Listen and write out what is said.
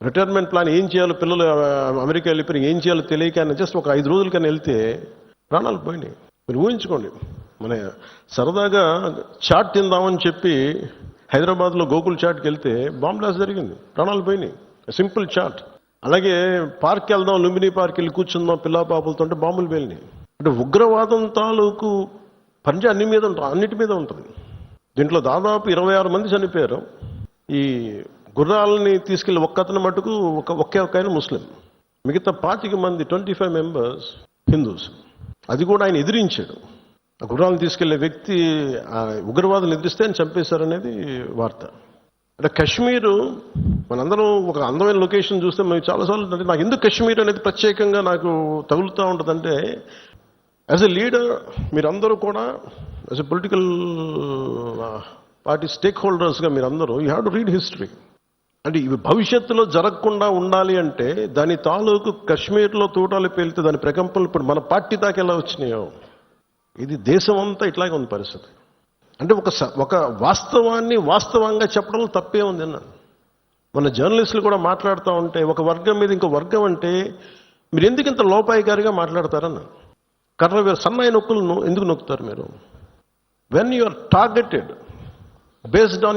Retirement plan ఏం చేయాలో, పిల్లలు అమెరికా వెళ్ళిపోయి ఏం చేయాలో తెలియక జస్ట్ ఒక 5 రోజుల కన్నా వెళ్తే ప్రాణాలు పోయినాయి. మీరు ఊహించుకోండి. మన సరదాగా చాట్ తిందామని చెప్పి హైదరాబాద్లో గోకుల్ చాట్కి వెళ్తే బాంబ్ బ్లాస్ట్ జరిగింది, ప్రాణాలు పోయినాయి. Simple chat. అలాగే పార్క్ వెళ్దాం, లుంబినీ పార్క్ వెళ్ళి కూర్చుందాం పిల్లా పాపలతో అంటే బాంబులు పేలినాయి. అంటే ఉగ్రవాదం తాలూకు పంజా అన్నిటి మీద ఉంటుంది. దీంట్లో దాదాపు 26 మంది చనిపోయారు. ఈ గుర్రాలని తీసుకెళ్లి ఒక్కతను మటుకు ఒకే ఆయన ముస్లిం, మిగతా 25 మంది 25 మెంబర్స్ హిందూస్. అది కూడా ఆయన ఎదిరించాడు. ఆ గుర్రాలను తీసుకెళ్లే వ్యక్తి ఉగ్రవాదులు ఎదిరిస్తే ఆయన చంపేశారనేది వార్త. అంటే కాశ్మీరు మనందరం ఒక అందమైన లొకేషన్ చూస్తే మేము చాలాసార్లు అంటే నాకు ఎందుకు కాశ్మీర్ అనేది ప్రత్యేకంగా నాకు తగులుతూ ఉంటుందంటే, యాజ్ ఎ లీడర్ మీరందరూ కూడా as a political party stake హోల్డర్స్గా మీరందరూ you have to read history. అంటే ఇవి భవిష్యత్తులో జరగకుండా ఉండాలి అంటే దాని తాలూకు కాశ్మీర్లో తూటాలు పేలితే దాని ప్రకంపనలు ఇప్పుడు మన పార్టీ దాకా ఎలా వచ్చినాయో, ఇది దేశం అంతా ఇట్లాగే ఉంది పరిస్థితి. అంటే ఒక వాస్తవాన్ని వాస్తవంగా చెప్పడంలో తప్పే ఉంది అన్న. మన జర్నలిస్టులు కూడా మాట్లాడుతూ ఉంటే ఒక వర్గం మీద ఇంకో వర్గం అంటే మీరు ఎందుకు ఇంత లోపాయికారిగా మాట్లాడతారన్న. సన్నాయి నొక్కులను ఎందుకు నొక్కుతారు మీరు? When you are targeted based on